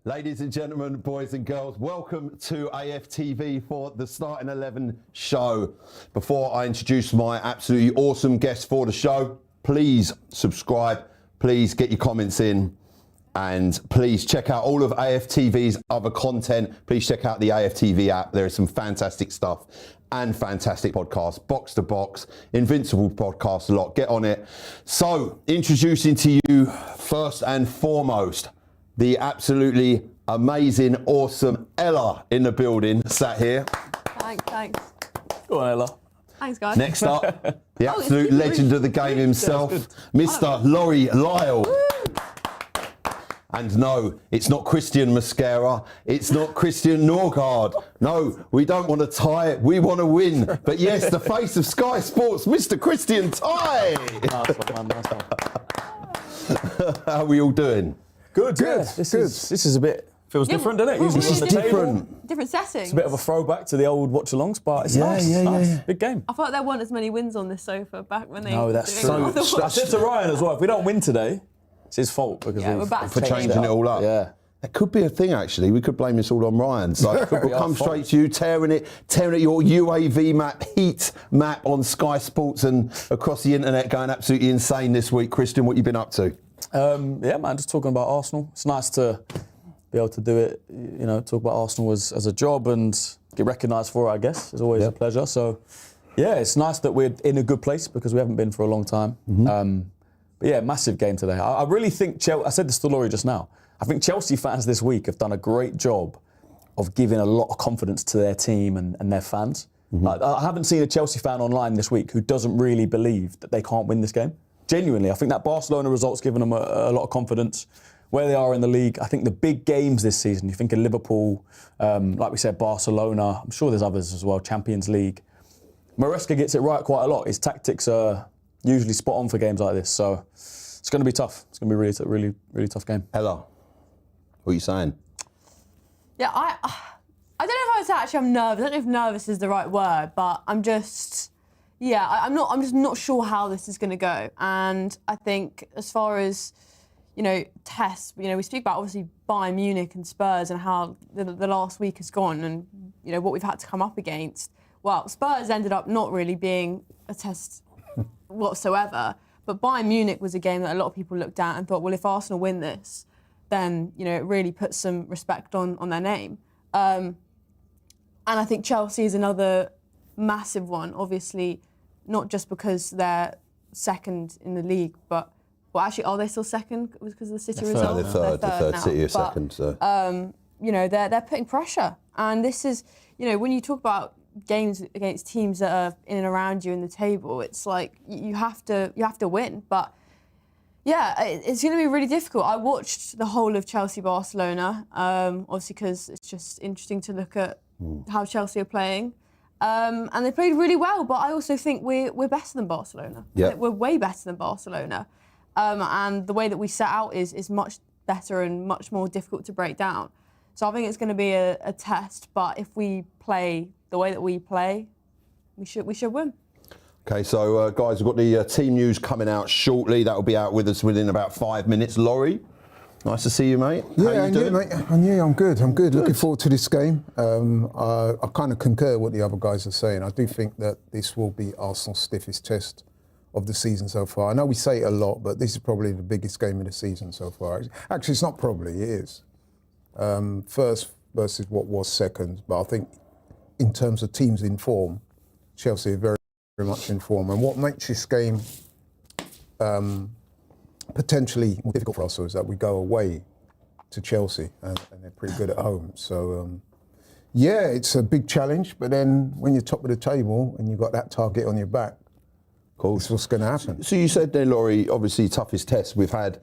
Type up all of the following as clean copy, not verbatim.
Ladies and gentlemen, boys and girls, welcome to AFTV for the Starting 11 show. Before I introduce my absolutely awesome guest for the show, please subscribe, please get your comments in, and please check out all of AFTV's other content. Please check out the AFTV app. There is some fantastic stuff and fantastic podcasts, Box to Box, Invincible podcast, a lot. Get on it. So, introducing to you first and foremost, the absolutely amazing, awesome Ella in the building, sat here. Thanks. Go on, Ella. Thanks, guys. Next up, the absolute legend of the game himself, Mr. Laurie Lyle. Woo! And no, it's not Christian Mascara, it's not Christian Norgard. No, we don't want to tie, we want to win. But yes, the face of Sky Sports, Mr. Christian Ty. Nice one, man. Nice one. How are we all doing? Good. This is a bit, feels different, doesn't it? Well, Usually This is on the table. different. Different settings. It's a bit of a throwback to the old watch-alongs, but it's nice. Yeah. Big game. I felt there weren't as many wins on this sofa back when they. No, that's did it. true. I said to Ryan as well, if we don't win today, it's his fault because Yeah, we're back For to changing it all up. Yeah. That could be a thing, actually. We could blame this all on Ryan. So we'll our come fault. straight to you, tearing at your UAV map, heat map on Sky Sports and across the internet, going absolutely insane this week. Christian, what you been up to? Yeah, man, just talking about Arsenal. It's nice to be able to do it, talk about Arsenal as a job and get recognised for it, I guess. It's always a pleasure. So, yeah, it's nice that we're in a good place because we haven't been for a long time. But yeah, massive game today. I really think Chelsea, I said this to Laurie just now, I think Chelsea fans this week have done a great job of giving a lot of confidence to their team and their fans. Like, I haven't seen a Chelsea fan online this week who doesn't really believe that they can't win this game. Genuinely, I think that Barcelona result's given them a lot of confidence. Where they are in the league, I think the big games this season, you think of Liverpool, like we said, Barcelona, I'm sure there's others as well, Champions League. Maresca gets it right quite a lot. His tactics are usually spot on for games like this, so it's going to be tough. It's going to be a really tough game. Ella, what are you saying? Yeah, I don't know if I would say actually I'm nervous. I don't know if nervous is the right word, but I'm just. Yeah, I'm just not sure how this is going to go. And I think as far as, tests, we speak about obviously Bayern Munich and Spurs and how the last week has gone and, what we've had to come up against. Well, Spurs ended up not really being a test whatsoever. But Bayern Munich was a game that a lot of people looked at and thought, well, if Arsenal win this, then, it really puts some respect on their name. And I think Chelsea is another massive one, obviously, not just because they're second in the league, but actually, are they still second because of the City result? They're third now. City are But, second. So. They're putting pressure, and this is, when you talk about games against teams that are in and around you in the table, it's like you have to win. But yeah, it's going to be really difficult. I watched the whole of Chelsea-Barcelona, obviously because it's just interesting to look at how Chelsea are playing. And they played really well, but I also think we're better than Barcelona. Yeah. We're way better than Barcelona. And the way that we set out is much better and much more difficult to break down. So I think it's going to be a test, but if we play the way that we play, we should win. Okay, so guys, we've got the team news coming out shortly. That will be out with us within about 5 minutes. Laurie, nice to see you, mate. Yeah, How you doing? mate. I'm good. Looking forward to this game. I kind of concur what the other guys are saying. I do think that this will be Arsenal's stiffest test of the season so far. I know we say it a lot, but this is probably the biggest game of the season so far. Actually, it's not probably, it is. First versus what was second, but I think in terms of teams in form, Chelsea are very, very much in form. And what makes this game potentially more difficult for us is that we go away to Chelsea and they're pretty good at home. So, yeah, it's a big challenge, but then when you're top of the table and you've got that target on your back, that's what's going to happen. So you said there, Laurie, obviously toughest test. We've had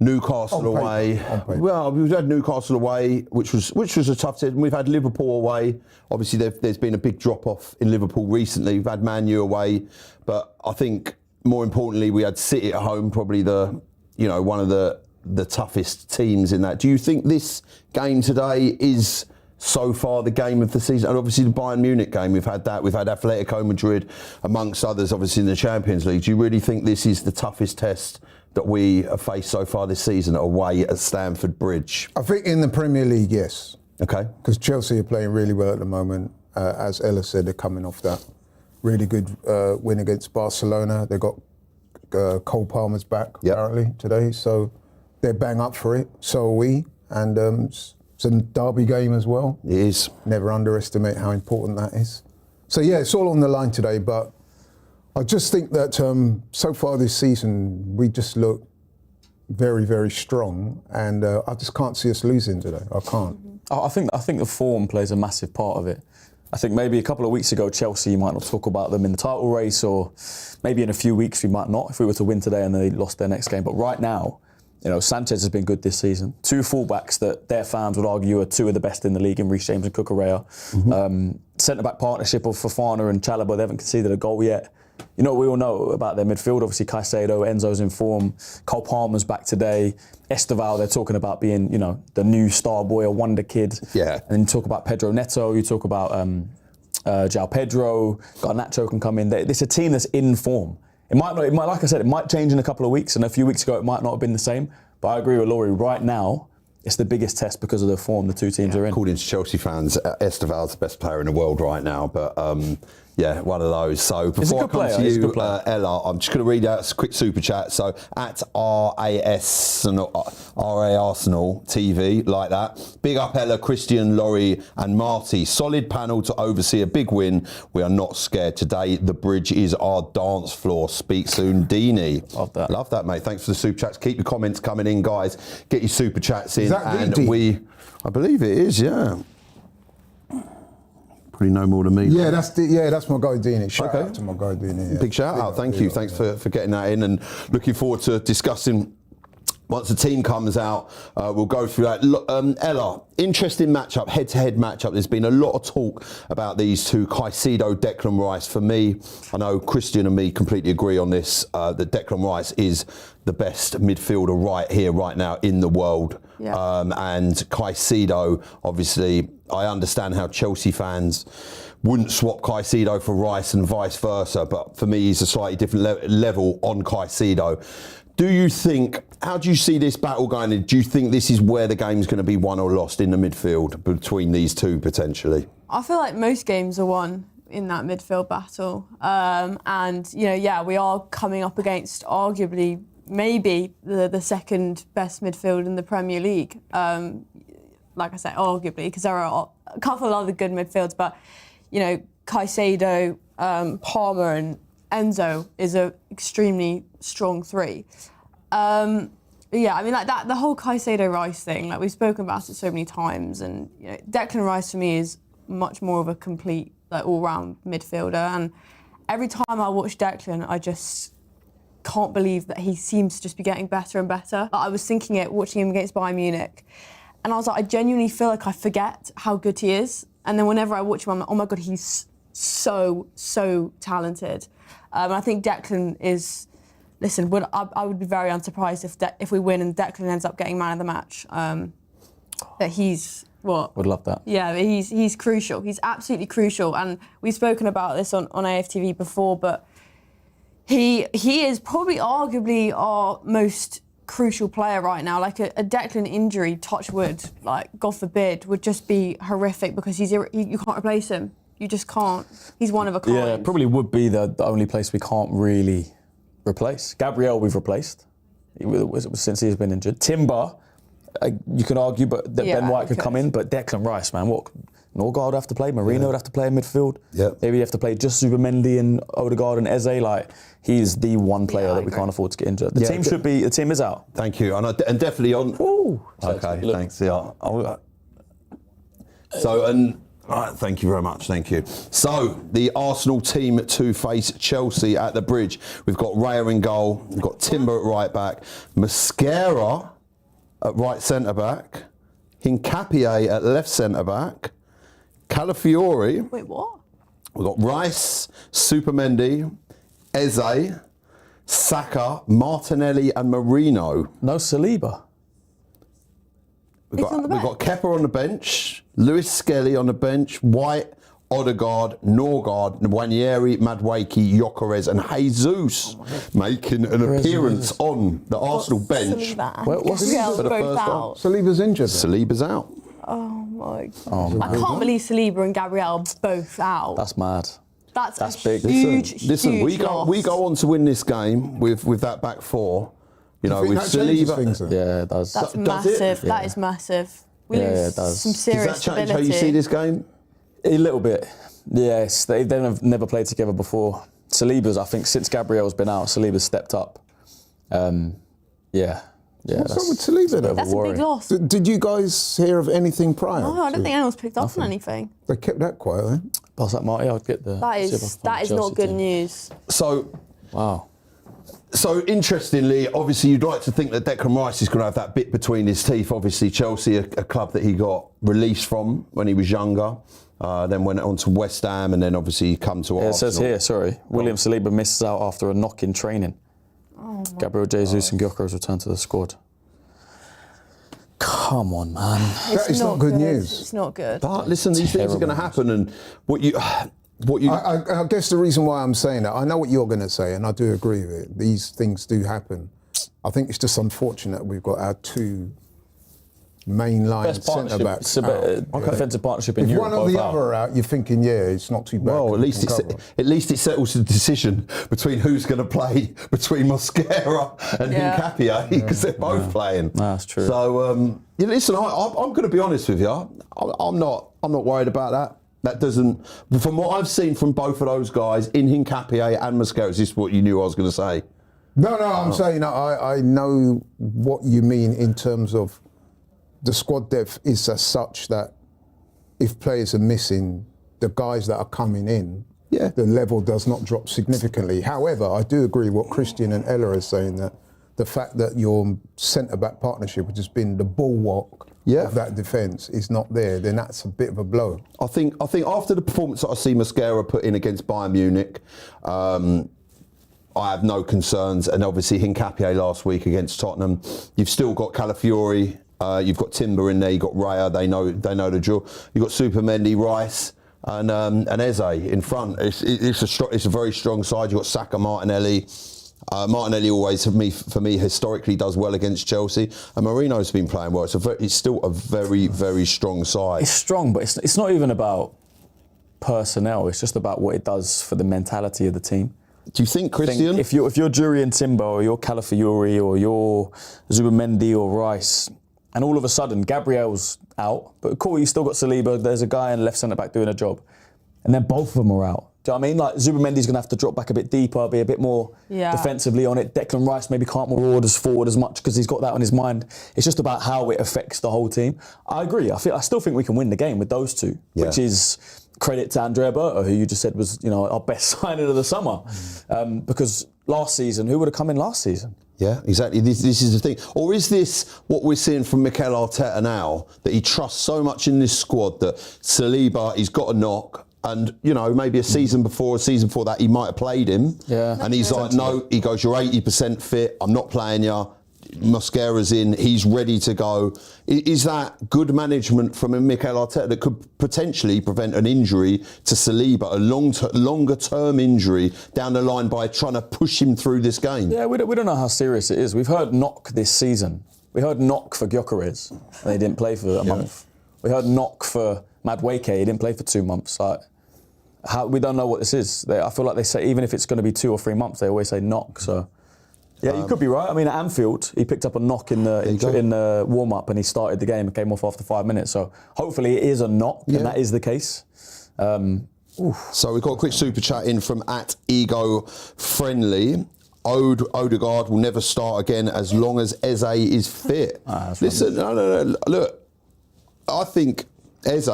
Newcastle away. Well, we've had Newcastle away, which was a tough test. And we've had Liverpool away. Obviously, there's been a big drop-off in Liverpool recently. We've had Man U away. But I think, more importantly, we had City at home, probably one of the toughest teams in that. Do you think this game today is so far the game of the season? And obviously the Bayern Munich game, we've had that. We've had Atletico Madrid, amongst others, obviously in the Champions League. Do you really think this is the toughest test that we have faced so far this season away at Stamford Bridge? I think in the Premier League, yes. Okay. Because Chelsea are playing really well at the moment. As Ella said, they're coming off that really good win against Barcelona. They got Cole Palmer's back apparently today, so they're bang up for it. So are we, and it's a derby game as well. It is. Never underestimate how important that is. So yeah, it's all on the line today, but I just think that so far this season we just look very, very strong, and I just can't see us losing today. I can't. I think the form plays a massive part of it. I think maybe a couple of weeks ago, Chelsea, you might not talk about them in the title race, or maybe in a few weeks we might not if we were to win today and they lost their next game. But right now, you know, Sanchez has been good this season. Two fullbacks that their fans would argue are two of the best in the league in Reece James and Cucurella. Centre-back partnership of Fofana and Chalobah, they haven't conceded a goal yet. You know, we all know about their midfield. Obviously, Caicedo, Enzo's in form. Cole Palmer's back today. Esteval, they're talking about being, you know, the new star boy, a wonder kid. Yeah. And you talk about Pedro Neto. You talk about João Pedro. Garnacho can come in. It's a team that's in form. It might not. It might, like I said, it might change in a couple of weeks. And a few weeks ago, it might not have been the same. But I agree with Laurie. Right now, it's the biggest test because of the form the two teams are in. According to Chelsea fans, Esteval's the best player in the world right now. But yeah, one of those. So before I come to you, Ella, I'm just going to read out a quick super chat. So at RA Arsenal TV, like that. Big up Ella, Christian, Laurie and Marty. Solid panel to oversee a big win. We are not scared today. The bridge is our dance floor. Speak soon, Dini. Love that. Love that, mate. Thanks for the super chats. Keep your comments coming in, guys. Get your super chats in. Is that and Dini? I believe it is, yeah. Probably no more than me. Yeah, that's my guy Dini. Shout out to my guy Dini. Yeah. Big shout out, thank you. Thanks for getting that in, and looking forward to discussing once the team comes out. We'll go through that. Ella, interesting matchup, head-to-head matchup. There's been a lot of talk about these two, Caicedo, Declan Rice. For me, I know Christian and me completely agree on this, that Declan Rice is the best midfielder right here, right now in the world. Yeah. And Caicedo, obviously, I understand how Chelsea fans wouldn't swap Caicedo for Rice and vice versa, but for me, he's a slightly different level on Caicedo. Do you think, how do you see this battle going? Do you think this is where the game's going to be won or lost in the midfield between these two potentially? I feel like most games are won in that midfield battle. And, you know, yeah, we are coming up against arguably maybe the second best midfield in the Premier League. Like I said, arguably, because there are a couple of other good midfields, but, you know, Caicedo, Palmer and Enzo is an extremely strong three. Yeah, I mean, like that, the whole Caicedo-Rice thing, like we've spoken about it so many times, and you know, Declan Rice for me is much more of a complete, like all-round midfielder, and every time I watch Declan, I just can't believe that he seems to just be getting better and better. Like, I was thinking it, watching him against Bayern Munich, and I was like, I genuinely feel like I forget how good he is, and then whenever I watch him, I'm like, oh my God, he's so talented. And I think Declan is, listen, I would be very unsurprised if we win and Declan ends up getting man of the match. That he's what? Would love that. Yeah, he's crucial. He's absolutely crucial, and we've spoken about this on AFTV before, but he is probably arguably our most crucial player right now. Like a Declan injury, touch wood, like God forbid, would just be horrific because you can't replace him. You just can't. He's one of a kind. Yeah, probably would be the only place we can't really replace. Gabriel we've replaced since he's been injured. Timber, you could argue, but Ben White could come in. But Declan Rice, man, what? Norgard would have to play. Marino would have to play in midfield. Yeah. Maybe you have to play just Supermendy and Odegaard and Eze. Like, he's the one player that we can't afford to get injured. The team should be. The team is out. Thank you, and definitely on. Ooh. Okay, thanks. Yeah. Right, thank you very much, thank you. So, the Arsenal team to face Chelsea at the Bridge. We've got Raya in goal, we've got Timber at right back, Mosquera at right centre-back, Hincapié at left centre-back, Calafiori. Wait, what? We've got Rice, Supermendy, Eze, Saka, Martinelli and Marino. No Saliba. We've got Kepa on the bench, Lewis Skelly on the bench, White, Odegaard, Norgard, Nwaneri, Madueke, Gyökeres and Jesus making an appearance on the Arsenal bench. What's Gabriel's for the both first out. Saliba's injured. Saliba's out. Oh my God. I can't believe Saliba and Gabriel are both out. That's mad. That's big. huge, Listen, huge we go on to win this game with that back four. You know, think with that changes Saliba. things, then? Yeah, it does. That's Does it? massive. That is massive. We Yeah, lose it does. some Does serious that change stability. how you see this game? A little bit. Yes, they've never played together before. Saliba's, I think, since Gabriel's been out, Saliba's stepped up. Yeah. What's wrong with Saliba then? That's a big loss. Did you guys hear of anything prior? No, I don't think anyone's picked up on anything. They kept that quiet, then. Pass that, Marty. I'll get the. That is not good news. So Wow. So interestingly, obviously you'd like to think that Declan Rice is going to have that bit between his teeth. Obviously Chelsea, a club that he got released from when he was younger, then went on to West Ham and then obviously he come to Arsenal. It says here, sorry, William Saliba misses out after a knock in training. Gabriel Jesus and Gyökeres return to the squad. Come on, man. That is not good news. It's not good. But listen, these things are going to happen and what you... I guess the reason why I'm saying that, I know what you're going to say, and I do agree with it. These things do happen. I think it's just unfortunate we've got our two mainline Best centre backs. defensive partnership in If Europe. one or the both out. other are out, you're thinking, yeah, it's not too bad. Well, at We least can cover. it settles the decision between who's going to play between Mosquera and Hincapié because they're both playing. That's true. So listen, I'm going to be honest with you. I'm not worried about that. That doesn't, from what I've seen from both of those guys in Hincapié and Mosquera, is this what you knew I was going to say? No, I'm saying I know what you mean in terms of the squad depth is as such that if players are missing, the guys that are coming in, the level does not drop significantly. However, I do agree what Christian and Ella are saying, that the fact that your centre-back partnership, which has been the bulwark of that defence, is not there, then that's a bit of a blow. I think after the performance that I see Mosquera put in against Bayern Munich, I have no concerns. And obviously Hincapié last week against Tottenham. You've still got Calafiori, you've got Timber in there, you've got Raya, they know the drill. You've got Supermendy, Rice and Eze in front. It's a very strong side. You've got Saka, Martinelli. Martinelli always, for me, historically does well against Chelsea, and Marino's been playing well. It's still a very, very strong side. It's strong, but it's not even about personnel. It's just about what it does for the mentality of the team. Do you think, Christian? If you're Jurian Timber or you're Calafiori or you're Zubimendi or Rice, and all of a sudden Gabriel's out, but cool, you still got Saliba. There's a guy in left centre back doing a job, and then both of them are out. Do you know what I mean? Like Zubimendi's going to have to drop back a bit deeper, be a bit more defensively on it. Declan Rice maybe can't move forward as much because he's got that on his mind. It's just about how it affects the whole team. I agree. I still think we can win the game with those two, which is credit to Andrea Berto, who you just said was our best signing of the summer. Because last season, who would have come in last season? Yeah, exactly. This is the thing. Or is this what we're seeing from Mikel Arteta now, that he trusts so much in this squad that Saliba, he's got a knock, and maybe a season before that he might have played him, and he's like, no, he goes, you're 80% fit, I'm not playing you. Mosquera's in, he's ready to go. Is that good management from a Mikel Arteta that could potentially prevent an injury to Saliba, a longer term injury down the line by trying to push him through this game? Yeah, we don't know how serious it is. We've heard knock this season. We heard knock for Gyökeres, and they didn't play for a month. We heard knock for Madueke, he didn't play for 2 months. We don't know what this is. I feel like they say, even if it's going to be 2 or 3 months, they always say knock. So. Yeah, you could be right. I mean, at Anfield, he picked up a knock in the warm-up and he started the game and came off after 5 minutes. So hopefully it is a knock, and that is the case. So we've got a quick super chat in from @EgoFriendly. Odegaard will never start again as long as Eze is fit. Listen, no. Look, I think Eze,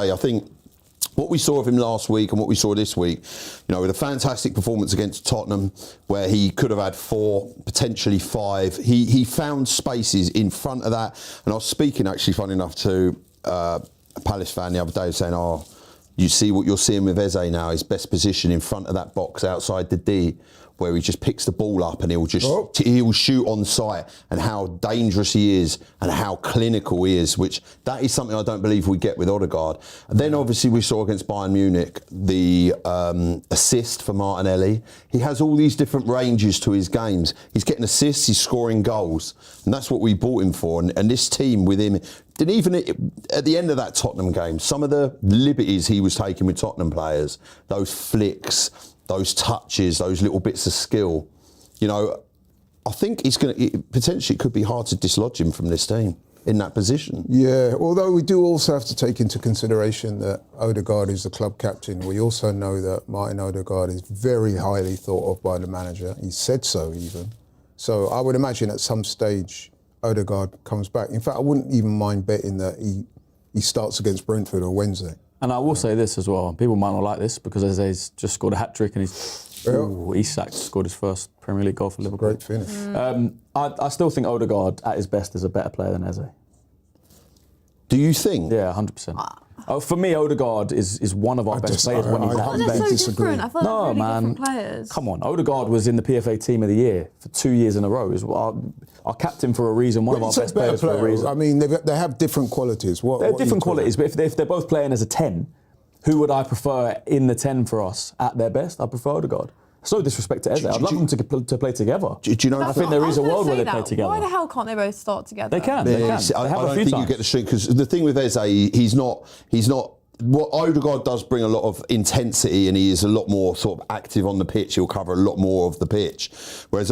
what we saw of him last week and what we saw this week, with a fantastic performance against Tottenham where he could have had 4, potentially 5. He found spaces in front of that. And I was speaking, actually, funny enough, to a Palace fan the other day saying, you see what you're seeing with Eze now, his best position in front of that box outside the D. where he just picks the ball up and he'll shoot on sight, and how dangerous he is and how clinical he is, which that is something I don't believe we get with Odegaard. And then obviously we saw against Bayern Munich the assist for Martinelli. He has all these different ranges to his games. He's getting assists, he's scoring goals, and that's what we bought him for. And this team with him, didn't even at the end of that Tottenham game, some of the liberties he was taking with Tottenham players, those flicks, those touches, those little bits of skill, you know, I think potentially it could be hard to dislodge him from this team in that position. Yeah, although we do also have to take into consideration that Odegaard is the club captain. We also know that Martin Odegaard is very highly thought of by the manager. He said so even. So I would imagine at some stage Odegaard comes back. In fact, I wouldn't even mind betting that he starts against Brentford on Wednesday. And I will say this as well, people might not like this because Eze's just scored a hat-trick and Isak scored his first Premier League goal for Liverpool. Great finish. I still think Odegaard at his best is a better player than Eze. Do you think? Yeah, 100%. For me, Odegaard is one of our best players when he's at his They're best. so different. I feel like they're really different players. Come on, Odegaard was in the PFA Team of the Year for 2 years in a row. He's our captain for a reason, one of our best players for a reason. I mean, they have different qualities. They're different qualities, but if they're both playing as a 10, who would I prefer in the 10 for us at their best? I prefer Odegaard. So disrespect to Eze. I'd love them to play together. Do you know? I think there is a world where they play together. Why the hell can't they both start together? They can. I don't think you get the string, because the thing with Eze, he's not. What Odegaard does bring a lot of intensity, and he is a lot more sort of active on the pitch. He'll cover a lot more of the pitch, whereas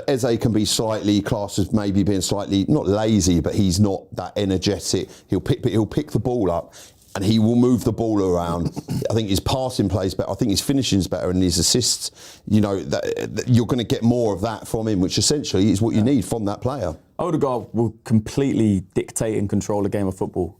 Eze can be slightly classed as maybe being slightly not lazy, but he's not that energetic. He'll pick the ball up, and he will move the ball around. I think his passing plays better. I think his finishing is better, and his assists. You know, that you're going to get more of that from him, which essentially is what you need from that player. Odegaard will completely dictate and control a game of football,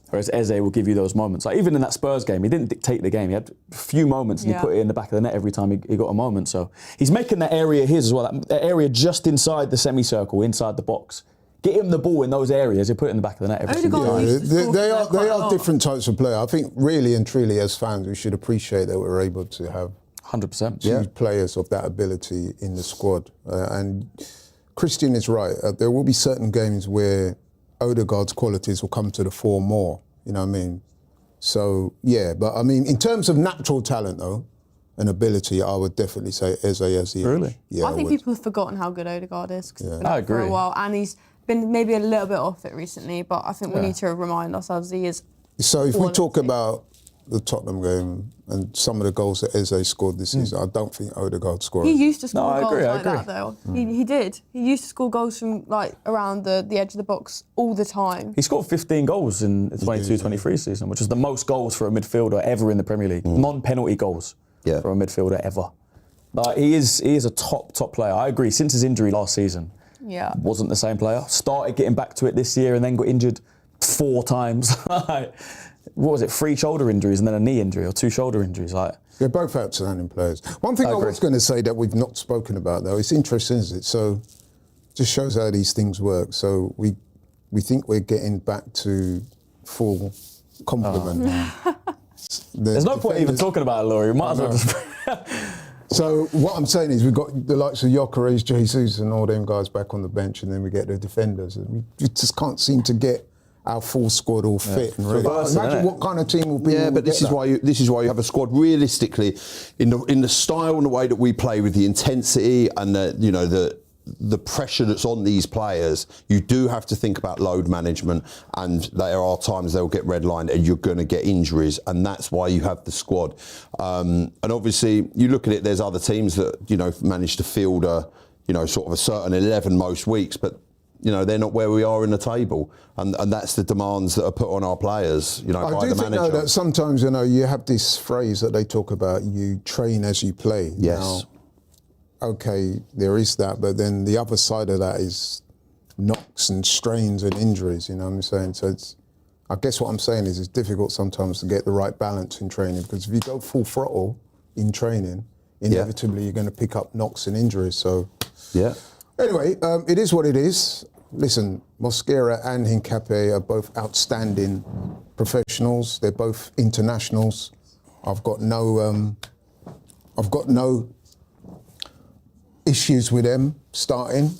whereas Eze will give you those moments. Like even in that Spurs game, he didn't dictate the game. He had a few moments, and he put it in the back of the net every time he got a moment. So he's making that area his as well. That area just inside the semicircle, inside the box. Get him the ball in those areas, he'll put it in the back of the net every single time. They are different types of player. I think really and truly as fans we should appreciate that we're able to have 100%. two players of that ability in the squad. And Christian is right. There will be certain games where Odegaard's qualities will come to the fore more. You know what I mean? So, yeah. But, I mean, in terms of natural talent, though, and ability, I would definitely say Eze as the Really? Yeah, I think people have forgotten how good Odegaard is because he's been I out for agree. a while, and he's been maybe a little bit off it recently, but I think we need to remind ourselves he is. So if we talk about the Tottenham game and some of the goals that Eze scored this season, I don't think Odegaard scored. He used to score goals I like agree. that, though. He did. He used to score goals from like around the edge of the box all the time. He scored 15 goals in the 22-23 season, which is the most goals for a midfielder ever in the Premier League. Non-penalty goals for a midfielder ever. But he is a top player. I agree. Since his injury last season, wasn't the same player. Started getting back to it this year and then got injured 4 times. What was it? 3 shoulder injuries and then a knee injury, or 2 shoulder injuries. They're both outstanding players. One thing I was going to say that we've not spoken about, though, it's interesting, isn't it? So, just shows how these things work. So we think we're getting back to full complement. There's no point even talking about it, Laurie. You might as well just. So what I'm saying is we've got the likes of Gyökeres, Jesus and all them guys back on the bench, and then we get the defenders. And we just can't seem to get our full squad all fit and ready. Imagine what kind of team will be. Yeah, but this is why you have a squad realistically in the style and the way that we play, with the intensity and the pressure that's on these players. You do have to think about load management, and there are times they'll get redlined and you're going to get injuries, and that's why you have the squad. And obviously, you look at it. There's other teams that manage to field sort of a certain 11 most weeks, but they're not where we are in the table, and that's the demands that are put on our players. By the manager. I do think though that sometimes you have this phrase that they talk about: you train as you play. Yes. Now, okay, there is that, but then the other side of that is knocks and strains and injuries, you know what I'm saying? So I guess what I'm saying is it's difficult sometimes to get the right balance in training, because if you go full throttle in training, inevitably you're going to pick up knocks and injuries. So anyway, it is what it is. Listen, Mosquera and Hincapié are both outstanding professionals. They're both internationals. I've got no issues with them starting,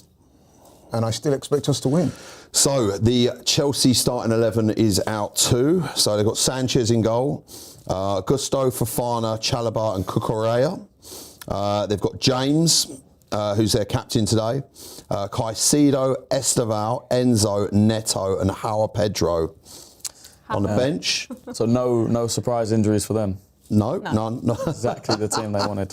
and I still expect us to win. So the Chelsea starting 11 is out too. So they've got Sanchez in goal, Gusto, Fofana, Chalobah and Cucurella. They've got James, who's their captain today, Caicedo, Esteval, Enzo, Neto and João Pedro on the bench. So no surprise injuries for them. No, none. No. Exactly the team they wanted.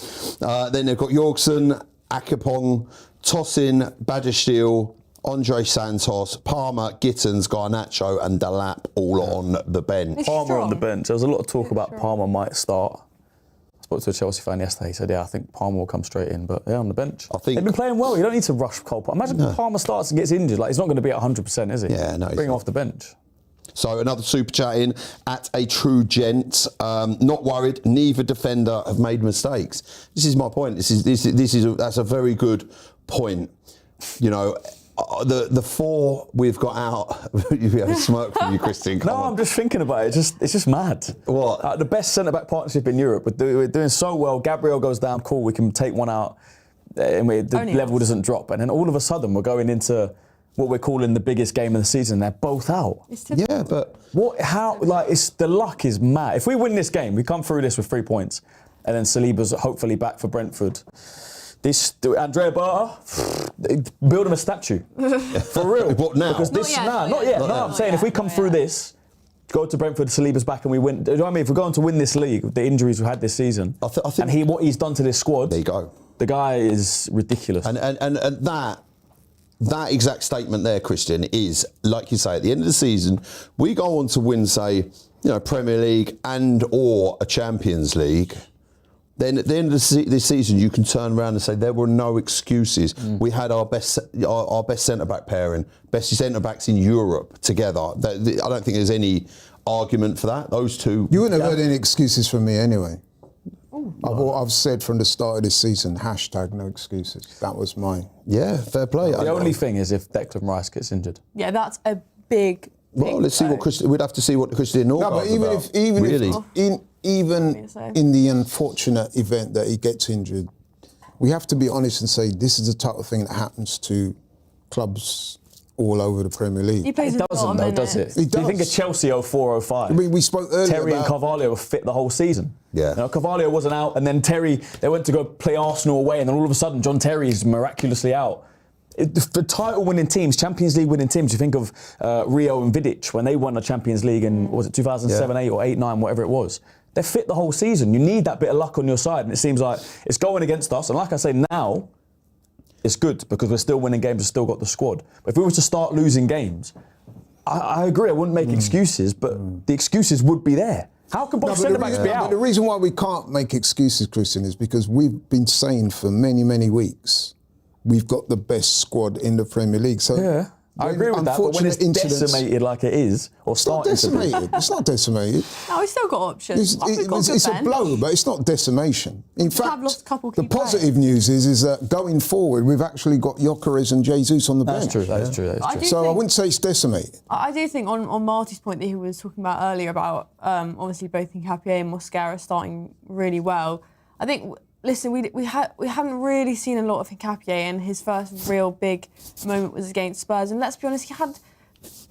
Then they've got Jorgensen, Akepong, Tosin, Badiashile, Andre Santos, Palmer, Gittins, Garnacho and Delap all on the bench. It's Palmer strong. on the bench. There was a lot of talk Really about strong. Palmer might start. I spoke to a Chelsea fan yesterday. He said, "Yeah, I think Palmer will come straight in." But yeah, on the bench. I think- they've been playing well. You don't need to rush Cole Palmer. Imagine Palmer starts and gets injured. Like he's not going to be at 100%, is he? Yeah, no, he's Bring him not. off the bench. So another super chat in at a true gent. Not worried. Neither defender have made mistakes. This is my point. That's a very good point. You know, the four we've got out. You have a smirk from you, Christian. Come No, on. I'm just thinking about it. It's just mad. What? The best centre-back partnership in Europe. We're doing so well. Gabriel goes down, cool. We can take one out, and the Only level us. doesn't drop. And then all of a sudden, we're going into what we're calling the biggest game of the season. They're both out. It's typical. Yeah, but What? How? Like, it's the luck is mad. If we win this game, we come through this with 3 points, and then Saliba's hopefully back for Brentford. This Andrea Barta, build him a statue for real. What now? Because this, not yet. No, I'm saying if we come through this, go to Brentford, Saliba's back, and we win. Do you know what I mean? If we're going to win this league, with the injuries we've had this season, I think- and what he's done to this squad, there you go. the guy is ridiculous. And that exact statement there, Christian, is like you say. At the end of the season, we go on to win, say, Premier League and or a Champions League. Then at the end of this season, you can turn around and say there were no excuses. We had our best centre back pairing, best centre backs in Europe together. I don't think there's any argument for that. Those two. You wouldn't have heard any excuses from me anyway. I've said from the start of this season, #no excuses. That was mine. Yeah, fair play. The only thing is if Declan Rice gets injured. Yeah, that's a big. Well, let's see what Christian. We'd have to see what Christian No, Norgard's but even about. if even say. in the unfortunate event that he gets injured, we have to be honest and say this is the type of thing that happens to clubs all over the Premier League. He plays It a doesn't bottom, though, does innit? it? It Do you think of does. Chelsea 04-05? I mean, we spoke earlier Terry and about Carvalho were fit the whole season. Yeah. You know, Carvalho wasn't out, and then Terry, they went to go play Arsenal away, and then all of a sudden, John Terry's miraculously out. The title-winning teams, Champions League winning teams, you think of Rio and Vidic when they won the Champions League in, was it 2007, 8 or 8, 9, whatever it was. They're fit the whole season. You need that bit of luck on your side, and it seems like it's going against us. And like I say, now, it's good because we're still winning games, we've still got the squad. But if we were to start losing games, I agree, I wouldn't make excuses, but the excuses would be there. How can both centre-backs be but out? the reason why we can't make excuses, Christian, is because we've been saying for many, many weeks we've got the best squad in the Premier League. So Yeah, I when agree with that, but when it's unfortunate incidents- decimated like it is, or It's not starting to be, decimated. It's not decimated. No, we've still got options. It's a blow, but it's not decimation. In have fact, lost a couple the key positive news is that going forward, we've actually got Gyökeres and Jesus on the bench. that's true, that is true, that is I true. do So I think- wouldn't say it's decimated. I do think on Marty's point that he was talking about earlier about obviously both Nketiah and Mosquera starting really well. I think, listen, we haven't really seen a lot of Nketiah, and his first real big moment was against Spurs. And let's be honest,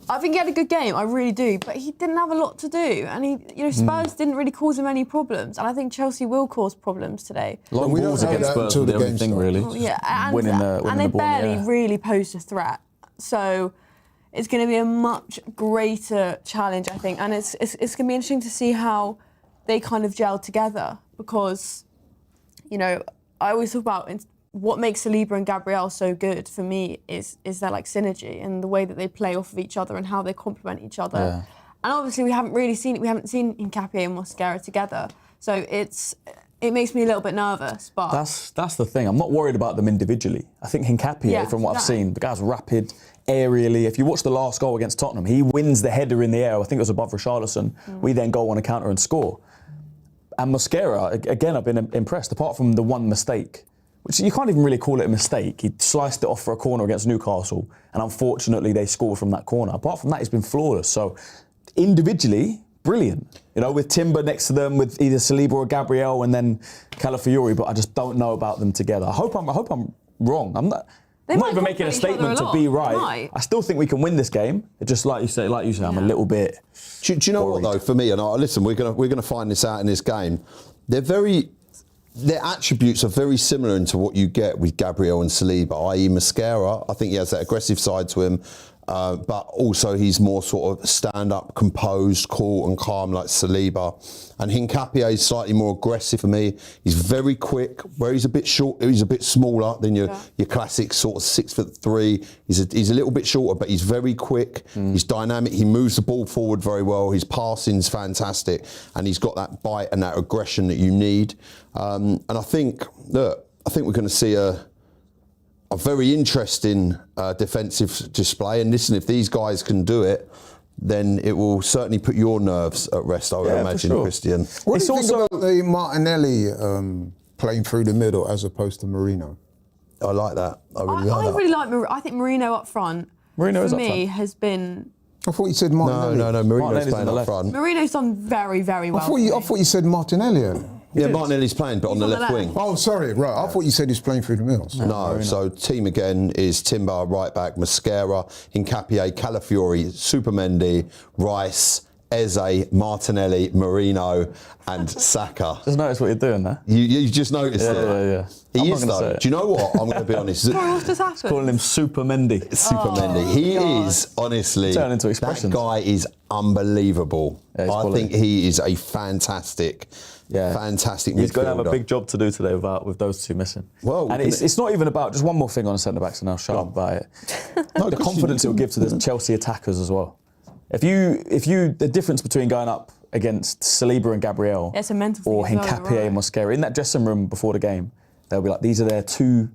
I think he had a good game, I really do, but he didn't have a lot to do, and Spurs didn't really cause him any problems, and I think Chelsea will cause problems today. Long we don't balls know against that Spurs until were the the only game thing, starts. really. Yeah, and winning they the ball in the barely air. really posed a threat. So it's going to be a much greater challenge, I think, and it's going to be interesting to see how they kind of gel together because, I always talk about what makes Saliba and Gabriel so good for me is their like synergy and the way that they play off of each other and how they complement each other. Yeah. And obviously we haven't really seen it. We haven't seen Nketiah and Mosquera together, so it makes me a little bit nervous. But That's the thing. I'm not worried about them individually. I think Nketiah, Yeah, from what I've exactly. seen, the guy's rapid, aerially. If you watch the last goal against Tottenham, he wins the header in the air. I think it was above Richarlison. We then go on a counter and score. And Mosquera, again, I've been impressed, apart from the one mistake, which you can't even really call it a mistake. He sliced it off for a corner against Newcastle, and unfortunately they scored from that corner. Apart from that, he's been flawless. So individually, brilliant. With Timber next to them, with either Saliba or Gabriel, and then Calafiori, but I just don't know about them together. I hope I'm wrong. I'm not might even making a compliment each other statement a to lot. be They right. might. I still think we can win this game. It just like you say, I'm a little bit. Do you know worried. what though? For me, and listen, we're gonna find this out in this game. Their attributes are very similar into what you get with Gabriel and Saliba, i.e. Mascara. I think he has that aggressive side to him, but also he's more sort of stand-up, composed, cool and calm like Saliba. And Hincapié is slightly more aggressive for me. He's very quick, where he's a bit short, he's a bit smaller than your classic sort of 6'3". He's a little bit shorter, but he's very quick. He's dynamic. He moves the ball forward very well. His passing's fantastic, and he's got that bite and that aggression that you need. And I think we're going to see a very interesting defensive display. And listen, if these guys can do it, then it will certainly put your nerves at rest, I would imagine, sure. Christian. What do you also- think about the Martinelli playing through the middle as opposed to Marino? I like that. I really I like that. really like. I think Marino up front. Marino is for up me front. has been. I thought you said Martinelli. No, Marino's Martinelli's on playing the up left. front. Marino's done very, very well. I thought you said Martinelli earlier. Yeah, Martinelli's playing, but on the on the left left. wing. Oh, sorry, right. I thought you said he's playing through the middle. No, so team again is Timber, right back, Mascara, Hincapié, Calafiori, Supermendi, Rice, Eze, Martinelli, Marino, and Saka. Just notice what you're doing there. You just noticed it. Yeah. He I'm is not gonna say though. it. Do you know what? I'm going to be honest. Sorry, what's just happened? Calling him Super Mendy. Supermendi. He God. is honestly. Turn into that expressions. guy is unbelievable. Yeah, he's I quality. think he is a fantastic midfielder. He's going to have a big job to do today with those two missing. Well, and it's not even about, just one more thing on the centre-backs and I'll shut up about it. The confidence it will give to the Chelsea attackers as well. The difference between going up against Saliba and Gabriel It's a mental thing or as well, Hincapié you're and right. Mosquera, in that dressing room before the game, they'll be like, these are their two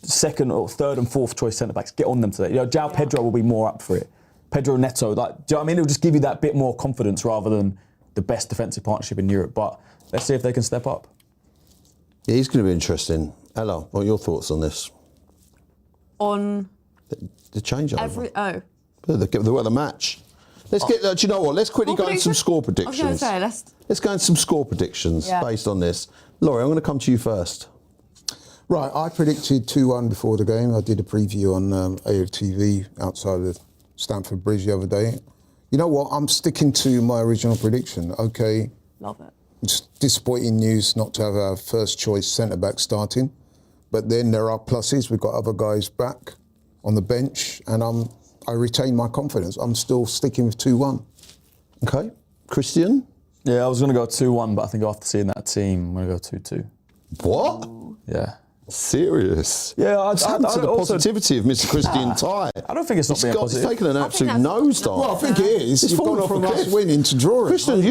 second or third and fourth choice centre-backs. Get on them today. João Pedro will be more up for it. Pedro Neto, do you know what I mean? It'll just give you that bit more confidence rather than the best defensive partnership in Europe. But let's see if they can step up. Yeah, he's going to be interesting. Ella, what are your thoughts on this? On The changeover. The match. Let's get. Do you know what? Let's quickly go into some score I was going to predictions. say, Let's go into some score predictions Yeah. based on this. Laurie, I'm going to come to you first. Right, I predicted 2-1 before the game. I did a preview on AFTV outside of Stamford Bridge the other day. You know what? I'm sticking to my original prediction. Okay, love it. it's disappointing news not to have our first choice centre-back starting. But then there are pluses. We've got other guys back on the bench, and I retain my confidence. I'm still sticking with 2-1. Okay, Christian. Yeah, I was going to go 2-1, but I think after seeing that team, I'm going to go 2-2. What? Yeah. Serious? Yeah, What's happened to the positivity of Mr. Christian Ty? I don't think it's not being It's positive. taken an absolute that's- nosedive. Well, I think it is. It's You've fallen gone off from a us cliff. winning to drawing. Christian,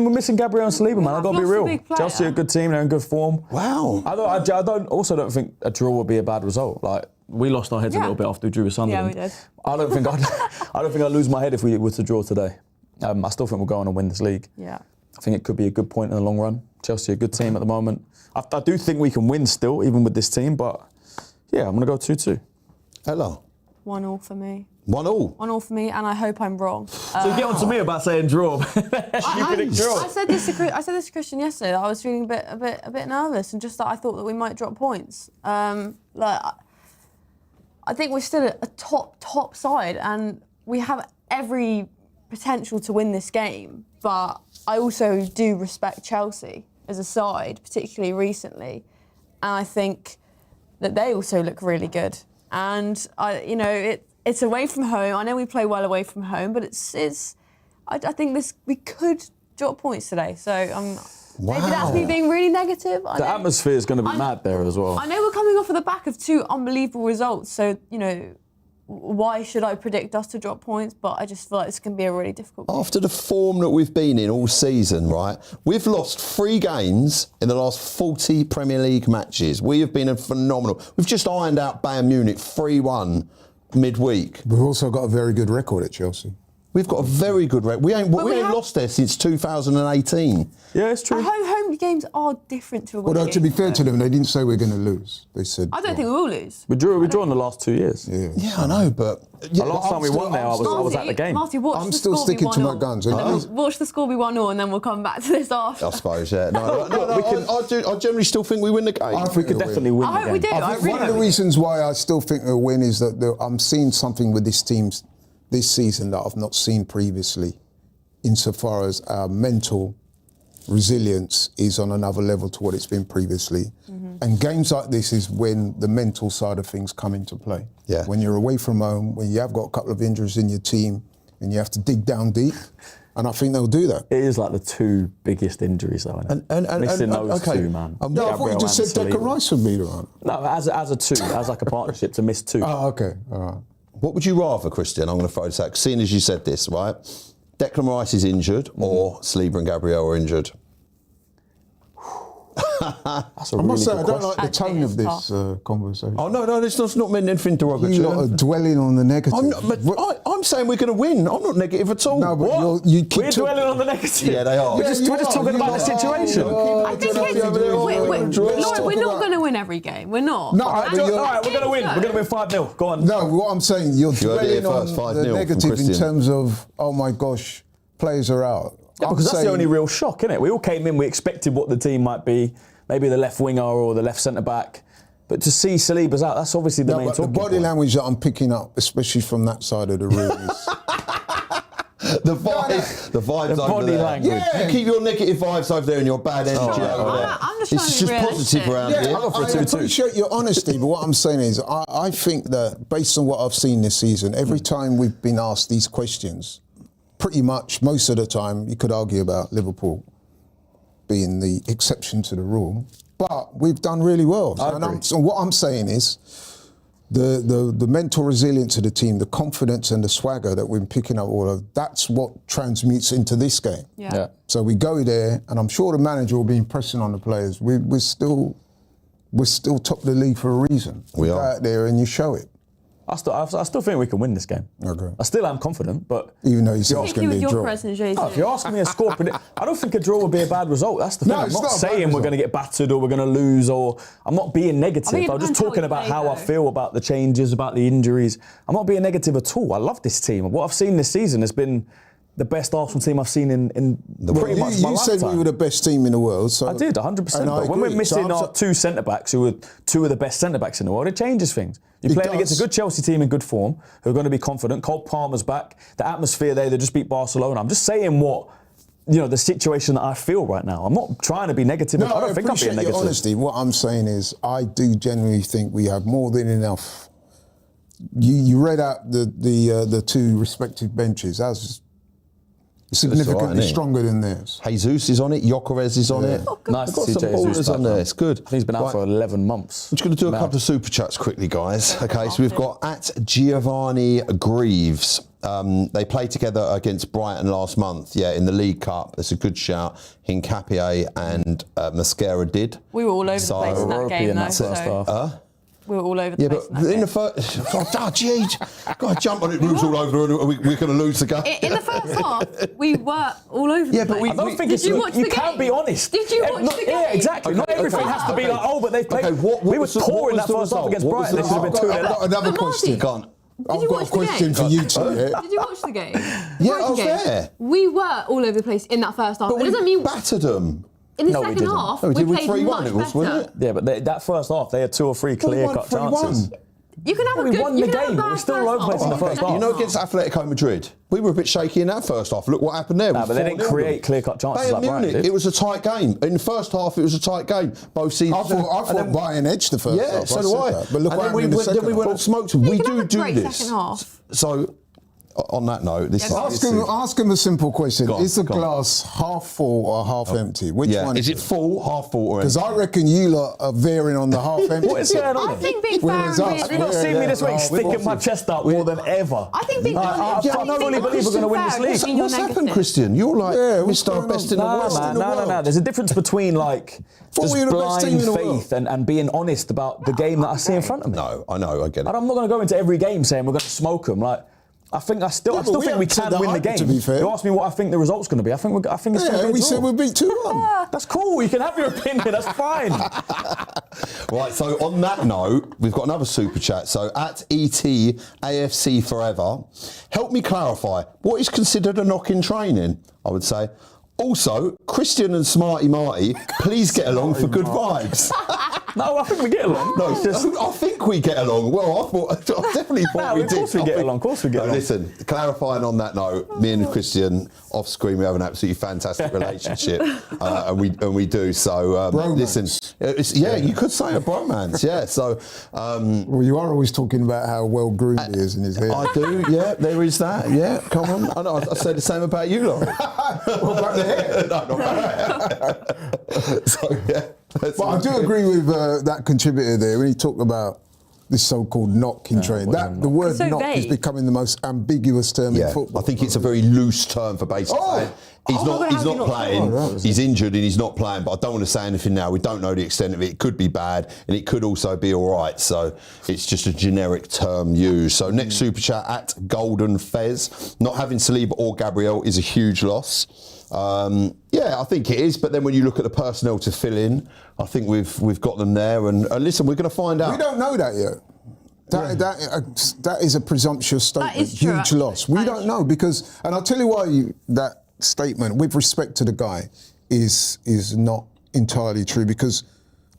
We're missing Gabriel and Saliba, man. I've got to be Lost a real. big player. Chelsea are a good team. They're in good form. Wow. I don't think a draw would be a bad result. Like, we lost our heads a Yeah. little bit after we drew with Sunderland. Yeah, we did. I don't think I'd lose my head if we were to draw today. I still think we'll go on and win this league. Yeah. I think it could be a good point in the long run. Chelsea are a good team at the moment. I do think we can win still, even with this team, but yeah, I'm going to go 2-2. Hello. 1-1 for me. 1-1. 1-1 for me, and I hope I'm wrong. So you get on to me about saying draw. You predict draw. I said this to Christian yesterday that I was feeling a bit nervous, and just that I thought that we might drop points. I think we're still a top side, and we have every potential to win this game. But I also do respect Chelsea as a side, particularly recently, and I think that they also look really good. And it's away from home. I know we play well away from home, but I think we could drop points today. So maybe that's me being really negative. The atmosphere is going to be mad there as well. I know we're coming off of the back of 2 unbelievable results, so why should I predict us to drop points? But I just feel like it's going to be a really difficult game. After the form that we've been in all season, right? We've lost 3 games in the last 40 Premier League matches. We have been phenomenal. We've just ironed out Bayern Munich 3-1 midweek. We've also got a very good record at Chelsea. We've got a very good record. We ain't lost there since 2018. Yeah, it's true. Home games are different to away Although, games. to be fair to them, they didn't say we're going to lose. They said... I don't think we will lose. We drew in the last 2 years. Yeah. Yeah, I know, but... The last time we won there, I was at the game. Marty, watch I'm the still score be sticking to my 1-0. guns. And then watch the score be 1-0 and then we'll come back to this after. I suppose, yeah. I generally still think we win the game. I think We could we'll definitely win I the hope we game. do. I think really one of the hope we do. reasons why I still think they'll win is that I'm seeing something with this team this season that I've not seen previously, insofar as our mental resilience is on another level to what it's been previously. And games like this is when the mental side of things come into play. Yeah. When you're away from home, when you have got a couple of injuries in your team and you have to dig down deep, and I think they'll do that. It is like the two biggest injuries, though. Isn't it? Missing those two, man. No, I thought you just said Gabriel Declan and Rice would be around. No, as a two, as like a partnership to miss two. Oh, okay, all right. What would you rather, Christian? I'm going to throw this out. Seeing as you said this, right? Declan Rice is injured or Saliba and Gabriel are injured? That's a I really must say, good I don't question. like the Actually, tone of it's this conversation. Oh, no, it's not meant anything derogatory. You lot are dwelling on the negative. I'm saying we're going to win. I'm not negative at all. No, but What? you keep We're dwelling on the negative. Yeah, they are. We're just talking about the situation. I think we're not going to win every game. We're not. No, All right, we're going to win. We're going to win 5-0. Go on. No, what I'm saying, you're heard it here dwelling on first, 5-0 the from negative in Christian. terms of, oh my gosh, players are out. Yeah, because that's the only real shock, isn't it? We all came in, we expected what the team might be, maybe the left winger or the left centre back. But to see Saliba's out, that's obviously the main but the talking body point. language that I'm picking up, especially from that side of the room, is The vibes The over body there. language. Yeah. You keep your negative vibes over there and your bad energy over there. I'm just It's trying to be just positive realistic. around Yeah, here. I appreciate your honesty, but what I'm saying is I think that based on what I've seen this season, every time we've been asked these questions, pretty much most of the time you could argue about Liverpool being the exception to the rule, but we've done really well. So what I'm saying is the mental resilience of the team, the confidence and the swagger that we're picking up all of, that's what transmutes into this game. Yeah. So we go there, and I'm sure the manager will be impressing on the players. We're still top of the league for a reason. We You go are. out there and you show it. I still think we can win this game. Okay. I still am confident, but Even though you said it's Particularly going to with be a your draw. presentation. if you're asking me a score prediction, I don't think a draw would be a bad result. That's the thing. No, I'm it's not not a bad saying we're result. going to get battered or we're going to lose, or I'm not being negative. it I'm just depends how talking we about play, how I though. feel about the changes, about the injuries. I'm not being negative at all. I love this team. What I've seen this season has been the best Arsenal team I've seen in pretty much my You said lifetime. we were the best team in the world. So I did, 100%. and I But when we're agree. missing So our two centre-backs, who are two of the best centre-backs in the world, it changes things. You're It playing against does. a good Chelsea team in good form, who are going to be confident. Cole Palmer's back. The atmosphere there, they just beat Barcelona. I'm just saying the situation that I feel right now. I'm not trying to be negative. No, I don't think I'm being appreciate your negative. honesty. What I'm saying is, I do genuinely think we have more than enough. You read out the two respective benches. That's significantly isn't it? stronger than theirs. Jesus is on it. Jokeres is on it. Nice to Got see some Jesus ballers back, on there. man. It's good. I think he's been out Right. for 11 months. I'm just going to do a Mad. couple of super chats quickly, guys. Okay, so we've got at Giovanni Greaves. They played together against Brighton last month. Yeah, in the League Cup. That's a good shout. Hincapié and Mascara did. We were all over the place in that Ropey game, in though. that first So half. we were all over the Yeah, place but in that in the game. first, oh, geez, got to jump on it. Moves all over, and we're going to lose the game. In the first half, we were all over Yeah, the but place. I don't think Did it's. you watch the You can't game? be honest. Did you watch the game? Yeah, exactly. Not Okay, everything okay, has to be okay. like, oh, but they've played. Okay, what we were was the- poor what in was that the first half result? against What was Brighton. the They should have been result? 2 I've got another But question. Marty, Can't. I've you got a watch the question game? for you two. Yeah? Did you watch the game? Yeah, Watch I was the game. there. We were all over the place in that first half. But It we doesn't mean battered them. in the No, we second didn't. half No, we we did with played 3-1 much it was, wasn't better. it? Yeah, but that first half, they had 2 or 3 clear-cut chances. You can have a We good. won the you can have a game, but bad we still first were half. over in the first half. You know, against Atletico Madrid, we were a bit shaky in that first half. Look what happened there. Nah, We but they didn't 4-0 create clear-cut chances Bayern like Brighton Munich, did. it was a tight game. In the first half, it was a tight game. Both seasons. I thought Bayern edged the first Yeah, half. so do said I. that. But look And what then we happened in the went, then second we went half. and smoked them. You We can do have a do great this. second half. So, on that note, this Yeah, is. Ask him a simple question. Go on, Is the go on. glass half full or half empty? Which Yeah, one is it full, half full, or Because empty? I reckon you lot are veering on the half empty. What is going on? I think being Whereas fair us, and Have you not Yeah, seen me yeah, this week no, sticking we're my chest out more than ever? I think being I honest. fully believe we're going to win this league. Being What's happened, negative. Christian? You're like Yeah, what's Mr. going Best on? in the No, World. man, in the no. world. There's a difference between like Thought just we were the best team blind in the world. faith and being honest about the game that I see in front of me. No, I know, I get it. And I'm not going to go into every game saying we're going to smoke them. Like, I still but we think we haven't said can that win the either, game. to be fair. You asked me what I think the result's going to be. I think it's going to Yeah, be we a said draw. we'll beat 2-1. That's cool. You can have your opinion. That's fine. Right, so on that note, we've got another super chat. So at AFC Forever, help me clarify, what is considered a knock in training? I would say. Also, Christian and Smarty Marty, please get along for good vibes. No, I think we get along. No, I think we get along. Well, I definitely thought we did. Of course we get along. Of course we get along. Listen, clarifying on that note, me and Christian off screen we have an absolutely fantastic relationship, and we do. So listen, you could say a bromance. Yeah. So Well, you are always talking about how well groomed he is in his hair. I do. Yeah, there is that. Yeah, come on. I know. I say the same about you, Laurie. What about the hair? No, not that. So yeah. But I do agree with that contributor there when he talked about this so-called knock in training. The word It's so knock is vague. becoming the most ambiguous term in Yeah, football. I think it's a very loose term for basically saying he's not playing, he's injured and he's not playing, but I don't want to say anything now. We don't know the extent of it. It could be bad and it could also be all right. So it's just a generic term used. So next super chat at Golden Fez. Not having Saliba or Gabriel is a huge loss. Yeah, I think it is. But then when you look at the personnel to fill in, I think we've got them there. And listen, we're going to find out. We don't know that yet. That is a presumptuous statement. That is true, Huge actually. loss. We don't know because, and I'll tell you why that statement, with respect to the guy, is not entirely true. Because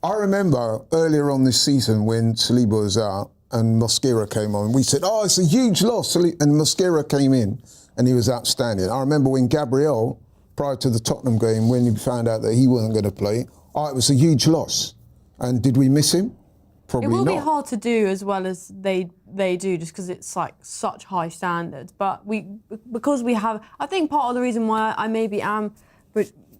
I remember earlier on this season when Saliba was out and Mosquera came on, we said, "Oh, it's a huge loss." And Mosquera came in and he was outstanding. I remember when Gabriel, prior to the Tottenham game, when he found out that he wasn't going to play, it was a huge loss. And did we miss him? Probably It will not. be hard to do as well as they do, just because it's like such high standards. But because we have, I think part of the reason why I maybe am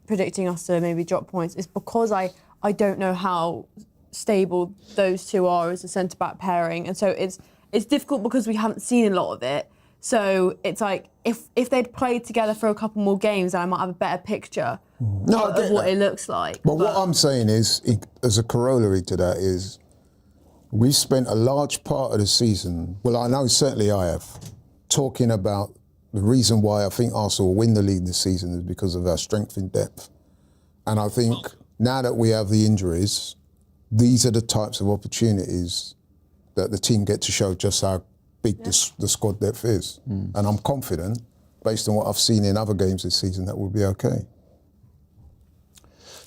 predicting us to maybe drop points is because I don't know how stable those two are as a centre back pairing, and so it's difficult because we haven't seen a lot of it. So it's like if they'd played together for a couple more games, then I might have a better picture of what it looks like. But what I'm saying is, as a corollary to that is, we spent a large part of the season, well, I know certainly I have, talking about the reason why I think Arsenal will win the league this season is because of our strength in depth. And I think now that we have the injuries, these are the types of opportunities that the team get to show just how big the squad depth is. And I'm confident, based on what I've seen in other games this season, that we'll be okay.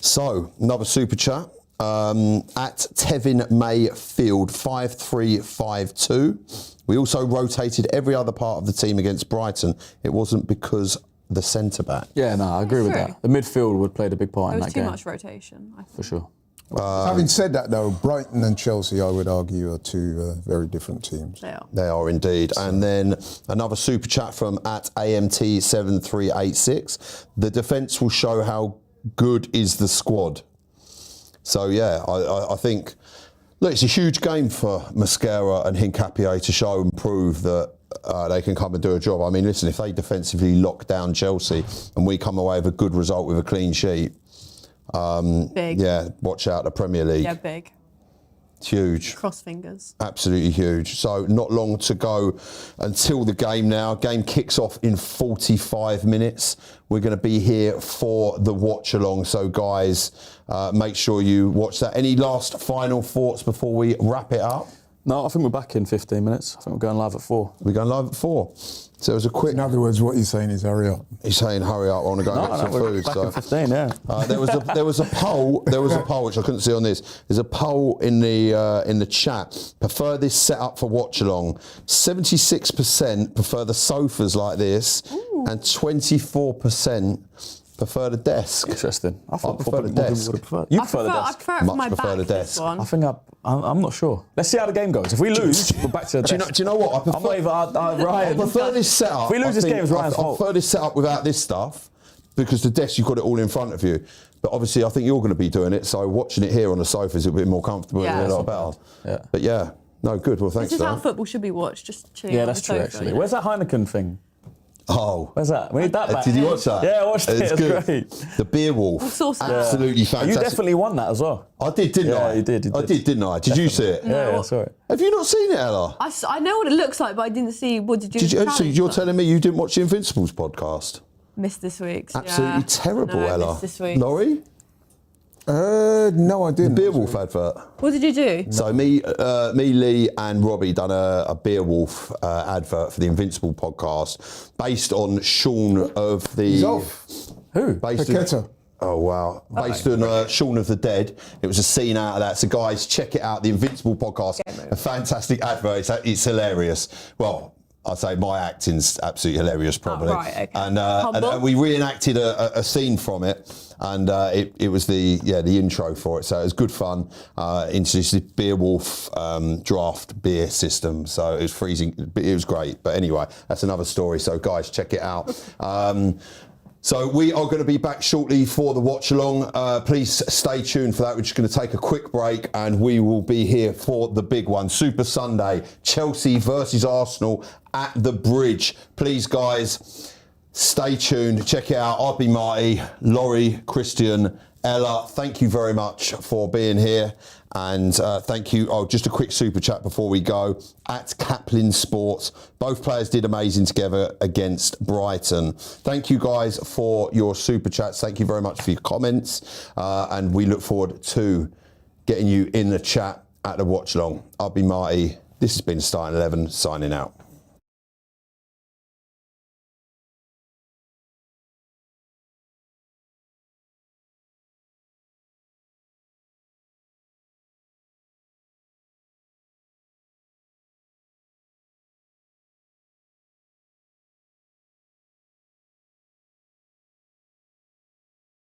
So, another super chat. At Tevin Mayfield 5352. We also rotated every other part of the team against Brighton. It wasn't because the centre back. Yeah, no, I agree with True. that. The midfield would play a big part There in was that too game. much rotation, I think. For sure. Having said that, though, Brighton and Chelsea, I would argue, are two very different teams. They are. They are indeed. And then another super chat from at AMT7386. The defence will show how good is the squad. So, yeah, I think, look, it's a huge game for Mosquera and Hincapié to show and prove that they can come and do a job. I mean, listen, if they defensively lock down Chelsea and we come away with a good result with a clean sheet, Big. yeah, watch out the Premier League. Yeah, big. It's huge. Cross fingers. Absolutely huge. So not long to go until the game now. Game kicks off in 45 minutes. We're going to be here for the watch along. So guys, make sure you watch that. Any last final thoughts before we wrap it up? No, I think we're back in 15 minutes. I think we're going live at 4. We're going live at 4. So it was a quick... In other words, what he's saying is hurry up. He's saying hurry up, I want to go and get some we're food. back So. in 15, yeah. There was a poll which I couldn't see on this. There's a poll in the chat. Prefer this setup for watch along. 76% prefer the sofas like this, and 24% prefer the desk. Interesting. I prefer the more people desk. would prefer. You prefer the I desk? prefer it for Much my prefer back, the this desk. one. I think I'm not sure. Let's see how the game goes. If we lose, we're back to the desk. Do you know what? I I'm not even Ryan. I prefer this setup. If we lose this game, it's Ryan's I fault. prefer this setup without this stuff, because the desk, you've got it all in front of you. But obviously, I think you're going to be doing it, so watching it here on the sofa is a bit more comfortable Yeah. and a lot better. Yeah. But yeah, no, good. Well, thanks, This is how Dan. football should be watched, just chilling Yeah, on that's the true, sofa, actually. you know? Where's that Heineken thing? Oh. Where's that? We need that back. Did you watch that? Yeah, I watched it. It's It was good. great. The Beer Wolf. sauce is that? Absolutely You fantastic. definitely won that as well. I did, didn't I? Yeah, you did. I did, didn't I? Did you see it? Yeah, I saw it. Have you not seen it, Ella? I know what it looks like, but I didn't see. What did you? So you're telling me you didn't watch the Invincibles podcast? Missed this week's. Absolutely terrible, no, Ella. Missed this week. Laurie? No, I didn't. Beer Wolf advert. What did you do? So me, Lee, and Robbie done a Beer Wolf advert for the Invincible podcast, based on Shaun of the. He's off. Who? Based on, Paqueta. oh wow! Based on Shaun of the Dead. It was a scene out of that. So guys, check it out. The Invincible podcast, a fantastic advert. It's hilarious. Well, I'd say my acting's absolutely hilarious, probably. right, okay. And we reenacted a scene from it, and it was the intro for it. So it was good fun. Introduced the Beer Wolf draft beer system. So it was freezing. It was great. But anyway, that's another story. So guys, check it out. So we are going to be back shortly for the watch along. Please stay tuned for that. We're just going to take a quick break and we will be here for the big one. Super Sunday, Chelsea versus Arsenal at the Bridge. Please, guys, stay tuned. Check it out. I'll be Marty, Laurie, Christian, Ella. Thank you very much for being here. And thank you. Oh, just a quick super chat before we go. At Kaplan Sports, both players did amazing together against Brighton. Thank you guys for your super chats. Thank you very much for your comments. And we look forward to getting you in the chat at the watch along. I'll be Marty. This has been Starting 11 signing out.